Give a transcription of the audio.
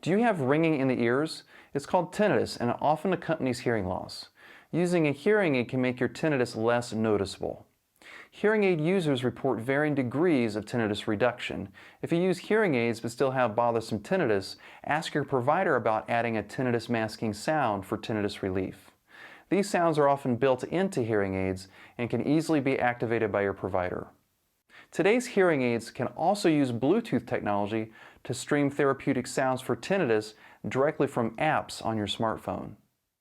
Do you have ringing in the ears? It's called tinnitus and it often accompanies hearing loss. Using a hearing aid can make your tinnitus less noticeable. Hearing aid users report varying degrees of tinnitus reduction. If you use hearing aids but still have bothersome tinnitus, ask your provider about adding a tinnitus masking sound for tinnitus relief. These sounds are often built into hearing aids and can easily be activated by your provider. Today's hearing aids can also use Bluetooth technology to stream therapeutic sounds for tinnitus directly from apps on your smartphone.